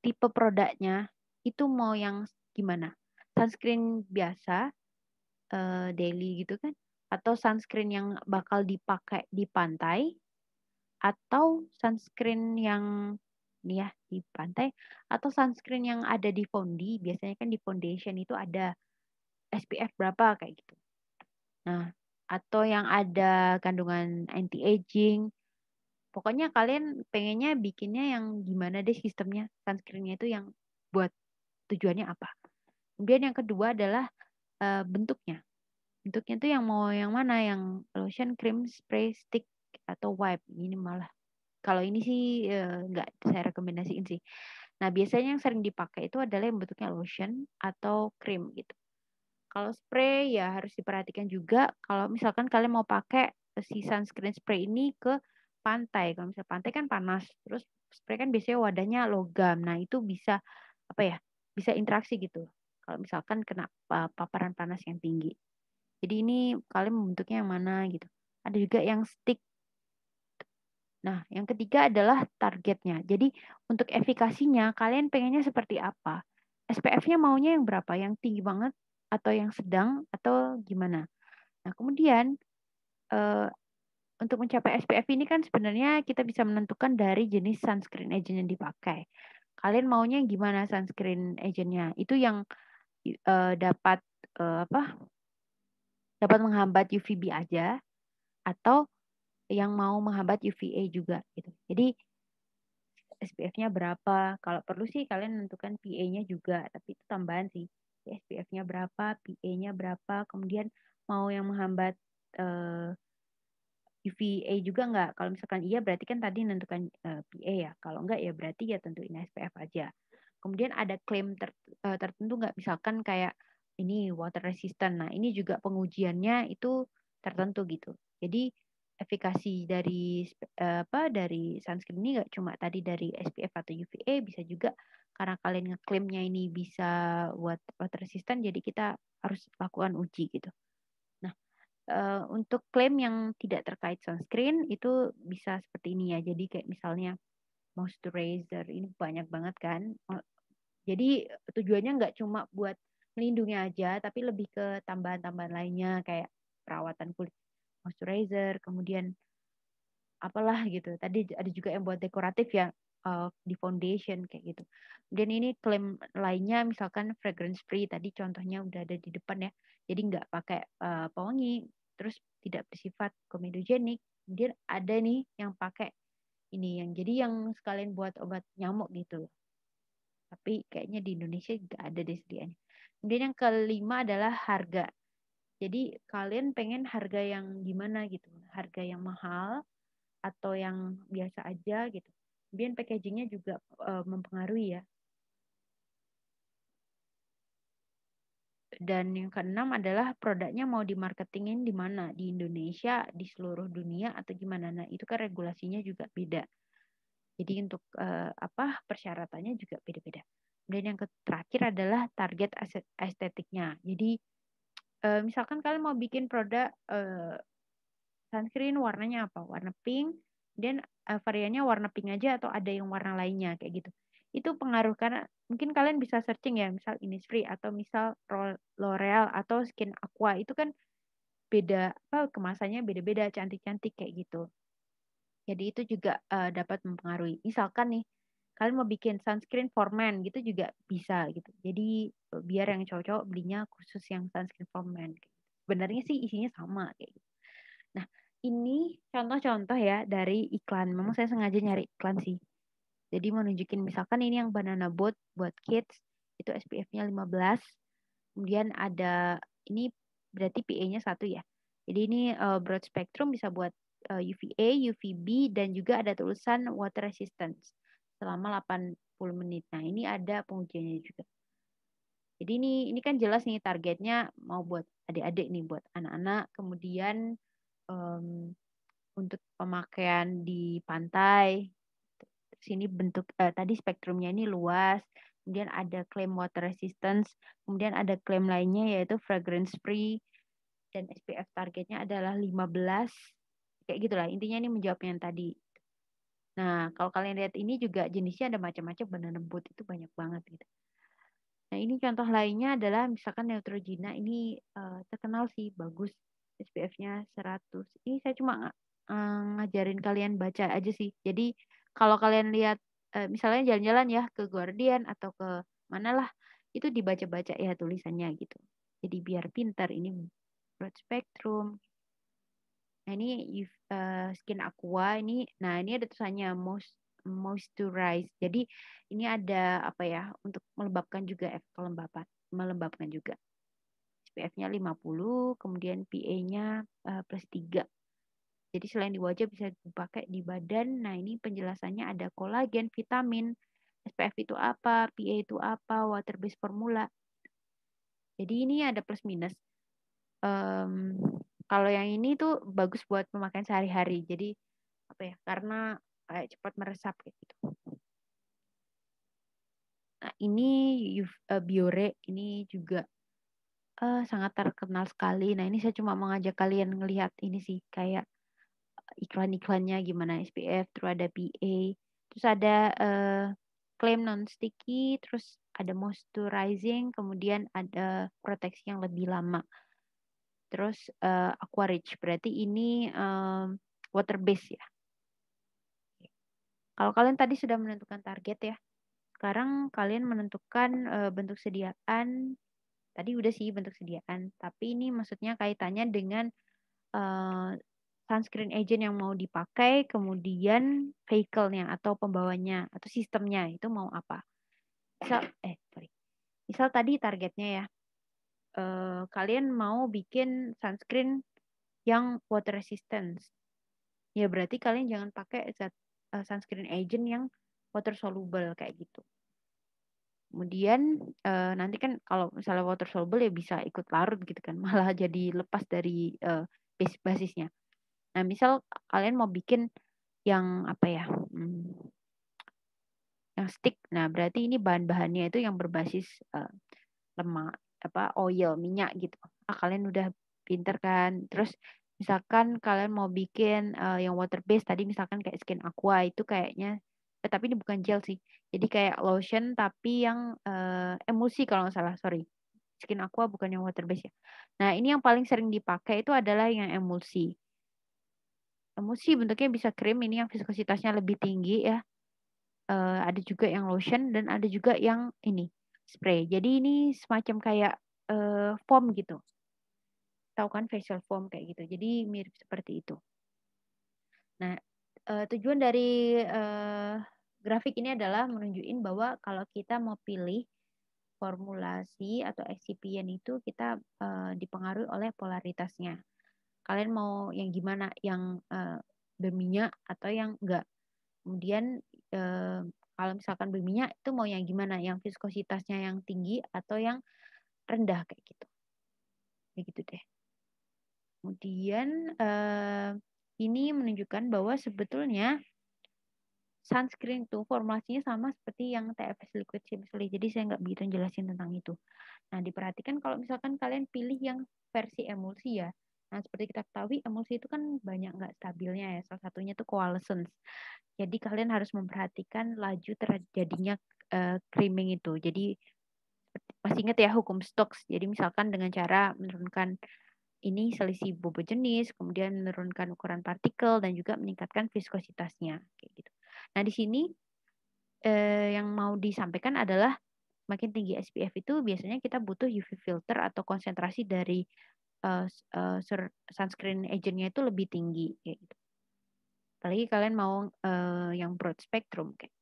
tipe produknya itu mau yang gimana? Sunscreen biasa, daily gitu kan? Atau sunscreen yang bakal dipakai di pantai? Atau sunscreen yang nih ya di pantai? Atau sunscreen yang ada di fondi? Biasanya kan di foundation itu ada SPF berapa kayak gitu. Nah, atau yang ada kandungan anti-aging. Pokoknya kalian pengennya bikinnya yang gimana deh sistemnya. Sunscreen-nya itu yang buat tujuannya apa. Kemudian yang kedua adalah bentuknya. Bentuknya itu yang mau yang mana? Yang lotion, cream, spray, stick, atau wipe. Ini malah. Kalau ini sih nggak saya rekomendasiin sih. Nah, biasanya yang sering dipakai itu adalah yang bentuknya lotion atau krim gitu. Kalau spray ya harus diperhatikan juga kalau misalkan kalian mau pakai si sunscreen spray ini ke pantai. Kalau misalnya pantai kan panas, terus spray kan biasanya wadahnya logam. Nah, itu bisa apa ya? Bisa interaksi gitu. Kalau misalkan kena paparan panas yang tinggi. Jadi ini kalian membentuknya yang mana gitu. Ada juga yang stick. Nah, yang ketiga adalah targetnya. Jadi untuk efikasinya kalian pengennya seperti apa? SPF-nya maunya yang berapa? Yang tinggi banget atau yang sedang atau gimana? Nah, kemudian eh, untuk mencapai SPF ini kan sebenarnya kita bisa menentukan dari jenis sunscreen agent yang dipakai. Kalian maunya yang gimana sunscreen agentnya? Itu yang dapat apa? Dapat menghambat UVB aja atau yang mau menghambat UVA juga gitu. Jadi SPF-nya berapa? Kalau perlu sih kalian menentukan PA-nya juga, tapi itu tambahan sih. SPF-nya berapa, PA-nya berapa, kemudian mau yang menghambat UVA juga nggak? Kalau misalkan iya berarti kan tadi menentukan PA ya. Kalau enggak ya berarti ya tentuin SPF aja. Kemudian ada klaim tertentu nggak? Misalkan kayak ini water resistant. Nah, ini juga pengujiannya itu tertentu gitu. Jadi efikasi dari dari sunscreen ini nggak cuma tadi dari SPF atau UVA, bisa juga karena kalian ngeklaimnya ini bisa buat water resistant, jadi kita harus lakukan uji gitu. Nah, untuk klaim yang tidak terkait sunscreen itu bisa seperti ini ya. Jadi kayak misalnya moisturizer ini banyak banget kan. Jadi tujuannya nggak cuma buat melindungi aja, tapi lebih ke tambahan-tambahan lainnya kayak perawatan kulit, moisturizer, kemudian apalah gitu. Tadi ada juga yang buat dekoratif ya, di foundation kayak gitu. Dan ini klaim lainnya misalkan fragrance free, tadi contohnya udah ada di depan ya. Jadi nggak pakai pewangi, terus tidak bersifat komedogenik. Kemudian ada nih yang pakai ini yang jadi yang sekalian buat obat nyamuk gitu. Tapi kayaknya di Indonesia nggak ada deh sedianya. Kemudian yang kelima adalah harga. Jadi kalian pengen harga yang gimana gitu? Harga yang mahal atau yang biasa aja gitu. Kemudian packagingnya juga mempengaruhi ya. Dan yang keenam adalah produknya mau dimarketingin di mana? Di Indonesia, di seluruh dunia atau gimana? Nah, itu kan regulasinya juga beda. Jadi untuk persyaratannya juga beda-beda. Dan yang terakhir adalah target estetiknya. Jadi misalkan kalian mau bikin produk sunscreen warnanya apa? Warna pink, dan variannya warna pink aja atau ada yang warna lainnya kayak gitu. Itu pengaruh karena mungkin kalian bisa searching ya, misal Innisfree atau misal L'Oreal atau Skin Aqua itu kan beda kemasannya beda-beda, cantik-cantik kayak gitu. Jadi itu juga dapat mempengaruhi. Misalkan nih kalian mau bikin sunscreen for men gitu juga bisa gitu. Jadi biar yang cowok-cowok belinya khusus yang sunscreen for men. Sebenarnya sih isinya sama kayak gitu. Nah, ini contoh-contoh ya dari iklan. Memang saya sengaja nyari iklan sih. Jadi mau nunjukin misalkan ini yang banana boat buat kids itu SPF-nya 15. Kemudian ada ini berarti PA-nya 1 ya. Jadi ini broad spectrum bisa buat UVA, UVB dan juga ada tulisan water resistance selama 80 menit. Nah, ini ada pengujiannya juga. Jadi ini kan jelas nih targetnya mau buat adik-adik nih, buat anak-anak. Kemudian untuk pemakaian di pantai. Sini bentuk tadi spektrumnya ini luas. Kemudian ada klaim water resistance. Kemudian ada klaim lainnya yaitu fragrance free. Dan SPF targetnya adalah 15. Kayak gitulah. Intinya ini menjawab yang tadi. Nah, kalau kalian lihat ini juga jenisnya ada macam-macam, banana boat itu banyak banget gitu. Nah, ini contoh lainnya adalah misalkan Neutrogena ini terkenal sih bagus, SPF-nya 100. Ini saya cuma ngajarin kalian baca aja sih. Jadi kalau kalian lihat misalnya jalan-jalan ya ke Guardian atau ke mana lah, itu dibaca-baca ya tulisannya gitu. Jadi biar pintar ini broad spectrum. Nah, ini Skin Aqua ini. Nah, ini ada tulisannya moisturize. Jadi ini ada apa ya untuk melembabkan juga, efek kelembapan, melembabkan juga. SPF-nya 50, kemudian PA-nya +3. Jadi selain di wajah bisa dipakai di badan. Nah, ini penjelasannya ada kolagen, vitamin, SPF itu apa, PA itu apa, water based formula. Jadi ini ada plus minus. Kalau yang ini tuh bagus buat pemakaian sehari-hari. Jadi apa ya? Karena kayak cepat meresap kayak gitu. Nah, ini Biore ini juga sangat terkenal sekali. Nah, ini saya cuma mengajak kalian ngelihat ini sih kayak iklan-iklannya gimana SPF, terus ada PA, terus ada claim non sticky, terus ada moisturizing, kemudian ada proteksi yang lebih lama. Terus Aqua Rich, berarti ini water base ya. Kalau kalian tadi sudah menentukan target ya, sekarang kalian menentukan bentuk sediaan. Tadi udah sih bentuk sediaan, tapi ini maksudnya kaitannya dengan sunscreen agent yang mau dipakai, kemudian vehicle-nya atau pembawanya atau sistemnya itu mau apa. Misal tadi targetnya ya, kalian mau bikin sunscreen yang water resistance. Ya berarti kalian jangan pakai sunscreen agent yang water soluble kayak gitu. Kemudian nanti kan kalau misalnya water soluble ya bisa ikut larut gitu kan, malah jadi lepas dari basisnya. Nah, misal kalian mau bikin yang apa ya, yang stick. Nah, berarti ini bahan-bahannya itu yang berbasis lemak, oil, minyak gitu. Kalian udah pinter kan. Terus misalkan kalian mau bikin yang water based tadi, misalkan kayak Skin Aqua itu kayaknya, tapi ini bukan gel sih. Jadi kayak lotion tapi yang emulsi kalau nggak salah, sorry. Skin Aqua bukan yang water based ya. Nah, ini yang paling sering dipakai itu adalah yang emulsi. Emulsi bentuknya bisa krim, ini yang viskositasnya lebih tinggi ya. Ada juga yang lotion dan ada juga yang ini spray. Jadi ini semacam kayak foam gitu. Tahu kan facial foam kayak gitu. Jadi mirip seperti itu. Nah, tujuan dari grafik ini adalah menunjukin bahwa kalau kita mau pilih formulasi atau excipient itu kita dipengaruhi oleh polaritasnya. Kalian mau yang gimana? Yang berminyak atau yang enggak? Kemudian kalau misalkan berminyak itu mau yang gimana? Yang viskositasnya yang tinggi atau yang rendah kayak gitu. Begitu deh. Kemudian ini menunjukkan bahwa sebetulnya sunscreen itu formulasinya sama seperti yang TFS liquid sebesar. Jadi saya nggak begitu jelasin tentang itu. Nah, diperhatikan kalau misalkan kalian pilih yang versi emulsi ya. Nah, seperti kita ketahui emulsi itu kan banyak nggak stabilnya ya. Salah satunya itu coalescence. Jadi kalian harus memperhatikan laju terjadinya creaming itu. Jadi masih ingat ya hukum Stokes. Jadi misalkan dengan cara menurunkan ini selisih bobot jenis, kemudian menurunkan ukuran partikel dan juga meningkatkan viskositasnya kayak gitu. Nah, di sini yang mau disampaikan adalah makin tinggi SPF itu biasanya kita butuh UV filter atau konsentrasi dari sunscreen agentnya itu lebih tinggi kayak gitu. Apalagi kalian mau yang broad spectrum kayak.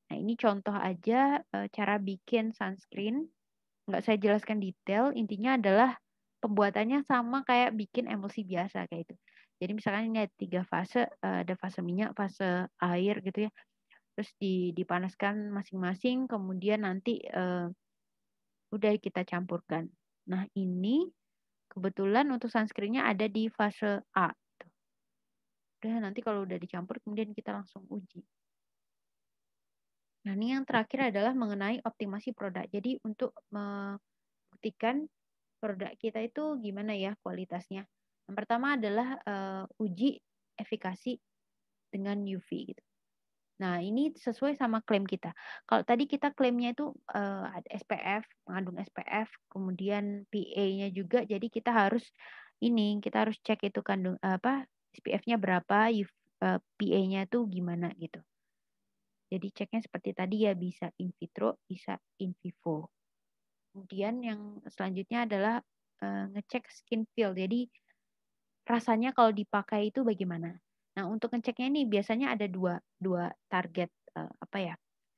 Nah, ini contoh aja cara bikin sunscreen. Nggak saya jelaskan detail, intinya adalah pembuatannya sama kayak bikin emulsi biasa kayak itu. Jadi misalkan ini ada 3 fase, ada fase minyak, fase air gitu ya. Terus dipanaskan masing-masing, kemudian nanti udah kita campurkan. Nah, ini kebetulan untuk sunscreennya ada di fase A. Udah nanti kalau udah dicampur, kemudian kita langsung uji. Nah, ini yang terakhir adalah mengenai optimasi produk. Jadi untuk membuktikan produk kita itu gimana ya kualitasnya. Yang pertama adalah uji efikasi dengan UV gitu. Nah, ini sesuai sama klaim kita. Kalau tadi kita klaimnya itu ada SPF, mengandung SPF, kemudian PA-nya juga. Jadi kita harus kita harus cek itu kandung SPF-nya berapa, PA-nya itu gimana gitu. Jadi ceknya seperti tadi ya, bisa in vitro, bisa in vivo. Kemudian yang selanjutnya adalah ngecek skin feel. Jadi rasanya kalau dipakai itu bagaimana? Nah, untuk ngeceknya ini biasanya ada dua target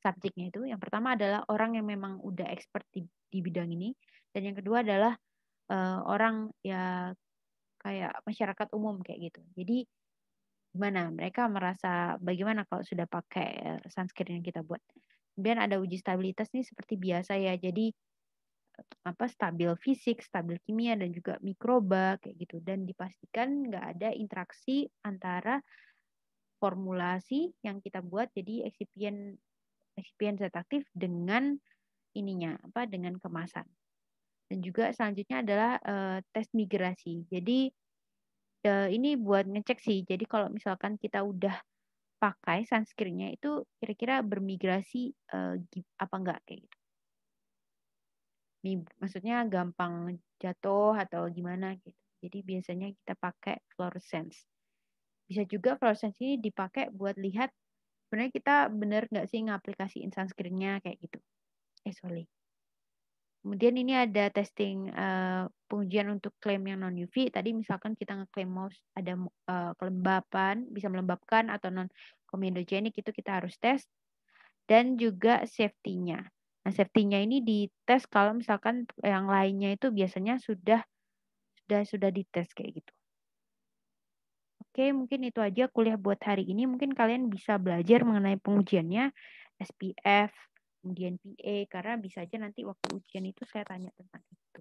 subjeknya itu. Yang pertama adalah orang yang memang udah expert di bidang ini, dan yang kedua adalah orang ya kayak masyarakat umum kayak gitu. Jadi gimana mereka merasa bagaimana kalau sudah pakai sunscreen yang kita buat? Kemudian ada uji stabilitas nih seperti biasa ya. Jadi stabil fisik, stabil kimia dan juga mikroba kayak gitu dan dipastikan nggak ada interaksi antara formulasi yang kita buat jadi eksipien zat aktif dengan dengan kemasan. Dan juga selanjutnya adalah tes migrasi. Jadi ini buat ngecek sih. Jadi kalau misalkan kita udah pakai sunscreen-nya itu kira-kira bermigrasi apa enggak kayak gitu. Maksudnya gampang jatuh atau gimana gitu. Jadi biasanya kita pakai fluorescence. Bisa juga fluorescence ini dipakai buat lihat sebenarnya kita bener nggak sih ngaplikasiin sunscreen-nya kayak gitu. Sorry. Kemudian ini ada testing pengujian untuk klaim yang non UV. Tadi misalkan kita ngeklaim mau ada kelembapan, bisa melembabkan atau non comedogenic itu kita harus tes dan juga safety-nya. Nah, safety-nya ini dites kalau misalkan yang lainnya itu biasanya sudah dites kayak gitu. Oke, mungkin itu aja kuliah buat hari ini. Mungkin kalian bisa belajar mengenai pengujiannya, SPF, kemudian PA, karena bisa aja nanti waktu ujian itu saya tanya tentang itu.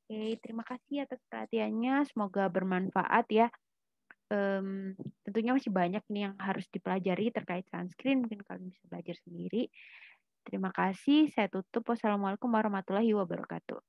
Oke, terima kasih atas perhatiannya. Semoga bermanfaat ya. Tentunya masih banyak nih yang harus dipelajari terkait sunscreen. Mungkin kalian bisa belajar sendiri. Terima kasih. Saya tutup. Wassalamualaikum warahmatullahi wabarakatuh.